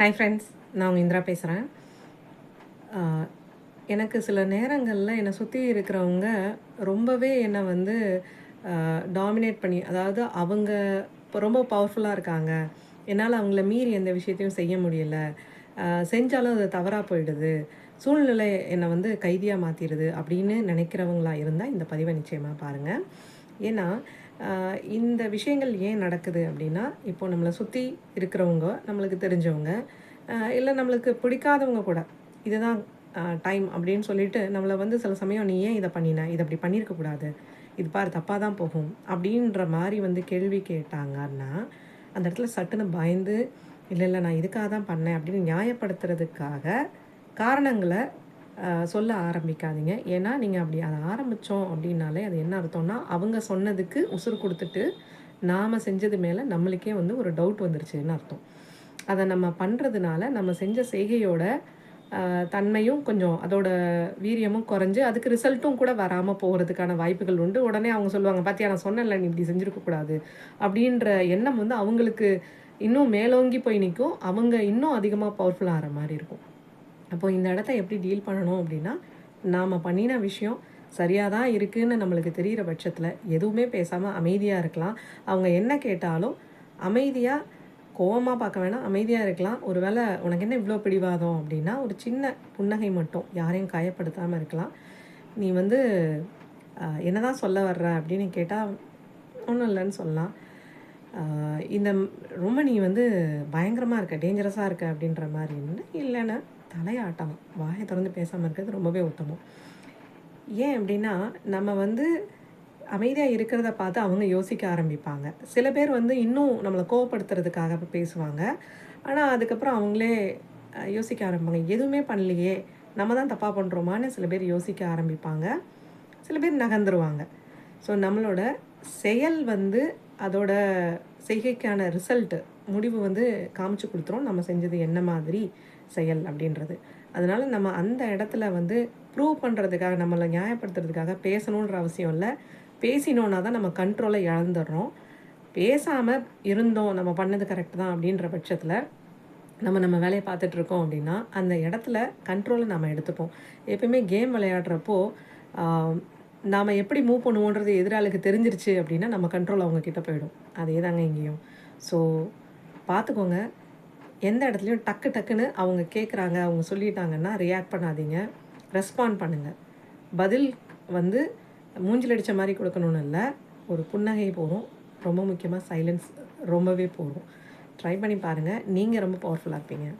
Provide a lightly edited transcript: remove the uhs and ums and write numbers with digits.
Hi friends, நான் உங்கள் இந்திரா பேசுகிறேன். எனக்கு சில நேரங்களில் என்னை சுற்றி இருக்கிறவங்க ரொம்பவே என்னை வந்து டாமினேட் பண்ணி, அதாவது அவங்க இப்போ ரொம்ப பவர்ஃபுல்லாக இருக்காங்க, என்னால் அவங்கள மீறி எந்த விஷயத்தையும் செய்ய முடியல, செஞ்சாலும் அது தவறாக போயிடுது, சூழ்நிலை என்னை வந்து கைதியாக மாற்றிடுது அப்படின்னு நினைக்கிறவங்களா இருந்தால் இந்த பதிவை நிச்சயமாக பாருங்கள். ஏன்னா இந்த விஷயங்கள் ஏன் நடக்குது அப்படின்னா, இப்போது நம்மளை சுற்றி இருக்கிறவங்க, நம்மளுக்கு தெரிஞ்சவங்க, இல்லை நம்மளுக்கு பிடிக்காதவங்க கூட இதுதான் டைம் அப்படின்னு சொல்லிட்டு நம்மளை வந்து சில சமயம், நீ ஏன் இதை பண்ணின, இதை அப்படி பண்ணியிருக்கக்கூடாது, இது பாரு தப்பாக தான் போகும் அப்படின்ற மாதிரி வந்து கேள்வி கேட்டாங்கன்னா, அந்த இடத்துல சட்டுன்னு பயந்து, இல்லை இல்லை நான் இதுக்காக தான் பண்ணேன் அப்படின்னு நியாயப்படுத்துறதுக்காக காரணங்களை சொல்ல ஆரம்பிக்காதீங்க. ஏன்னா நீங்கள் அப்படி அதை ஆரம்பித்தோம் அப்படின்னாலே அது என்ன அர்த்தம்னா, அவங்க சொன்னதுக்கு உசுறு கொடுத்துட்டு நாம் செஞ்சது மேலே நம்மளுக்கே வந்து ஒரு டவுட் வந்துருச்சுன்னு அர்த்தம். அதை நம்ம பண்ணுறதுனால நம்ம செஞ்ச செய்கையோட தன்மையும் கொஞ்சம், அதோட வீரியமும் குறைஞ்சு, அதுக்கு ரிசல்ட்டும் கூட வராமல் போகிறதுக்கான வாய்ப்புகள் உண்டு. உடனே அவங்க சொல்லுவாங்க, பார்த்தியா நான் சொன்னேன்ல நீ இப்படி செஞ்சுருக்கக்கூடாது அப்படின்ற எண்ணம் வந்து அவங்களுக்கு இன்னும் மேலோங்கி போய் நிற்கும். அவங்க இன்னும் அதிகமாக பவர்ஃபுல்லாக ஆகிற மாதிரி இருக்கும். அப்போது இந்த இடத்த எப்படி டீல் பண்ணணும் அப்படின்னா, நாம் பண்ணின விஷயம் சரியாக தான் இருக்குதுன்னு நம்மளுக்கு தெரிகிற பட்சத்தில் எதுவுமே பேசாமல் அமைதியாக இருக்கலாம். அவங்க என்ன கேட்டாலும் அமைதியாக, கோவமாக பார்க்க வேணாம், அமைதியாக இருக்கலாம். ஒரு வேளை உனக்கு என்ன இவ்வளோ பிடிவாதம் அப்படின்னா, ஒரு சின்ன புன்னகை மட்டும், யாரையும் காயப்படுத்தாமல் இருக்கலாம். நீ வந்து என்ன தான் சொல்ல வர்ற அப்படின்னு கேட்டால், ஒன்றும் இல்லைன்னு சொல்லலாம். இந்த ரொம்ப நீ வந்து பயங்கரமாக இருக்க, டேஞ்சரஸாக இருக்க அப்படின்ற மாதிரி இல்லைன்னா தலையாட்டலாம். வாயை திறந்து பேசாமல் இருக்கிறது ரொம்பவே உத்தமம். ஏன் அப்படின்னா, நம்ம வந்து அமைதியாக இருக்கிறத பார்த்து அவங்க யோசிக்க ஆரம்பிப்பாங்க. சில பேர் வந்து இன்னும் நம்மளை கோவப்படுத்துறதுக்காக பேசுவாங்க. ஆனால் அதுக்கப்புறம் அவங்களே யோசிக்க ஆரம்பிப்பாங்க, எதுவுமே பண்ணலையே, நம்ம தான் தப்பாக பண்ணுறோமான்னு சில பேர் யோசிக்க ஆரம்பிப்பாங்க. சில பேர் நகர்ந்துருவாங்க. ஸோ நம்மளோட செயல் வந்து அதோட செய்கைக்கான ரிசல்ட்டு, முடிவு வந்து காமிச்சு கொடுத்துரும் நம்ம செஞ்சது என்ன மாதிரி செயல் அப்படின்றது. அதனால் நம்ம அந்த இடத்துல வந்து ப்ரூவ் பண்ணுறதுக்காக, நம்மளை நியாயப்படுத்துறதுக்காக பேசணுன்ற அவசியம் இல்லை. பேசினோன்னா தான் நம்ம கண்ட்ரோலை இழந்துடுறோம். பேசாமல் இருந்தோம், நம்ம பண்ணது கரெக்ட் தான் அப்படின்ற பட்சத்தில் நம்ம வேலையை பார்த்துட்ருக்கோம் அப்படின்னா, அந்த இடத்துல கண்ட்ரோலை நம்ம எடுத்துப்போம். எப்பயுமே கேம் விளையாடுறப்போ நாம் எப்படி மூவ் பண்ணுவோன்றது எதிராளுக்கு தெரிஞ்சிருச்சு அப்படின்னா, நம்ம கண்ட்ரோல் அவங்கக்கிட்ட போயிடும். அதே தாங்க இங்கேயும். ஸோ பார்த்துக்கோங்க, எந்த இடத்துலையும் டக்குன்னு அவங்க கேட்குறாங்க, அவங்க சொல்லிட்டாங்கன்னா ரியாக்ட் பண்ணாதீங்க, ரெஸ்பாண்ட் பண்ணுங்கள். பதில் வந்து மூஞ்சில் அடித்த மாதிரி கொடுக்கணுன்னு இல்லை, ஒரு புன்னகை போதும். ரொம்ப முக்கியமாக சைலன்ஸ் ரொம்பவே போதும். ட்ரை பண்ணி பாருங்கள், நீங்கள் ரொம்ப பவர்ஃபுல்லாக இருப்பீங்க.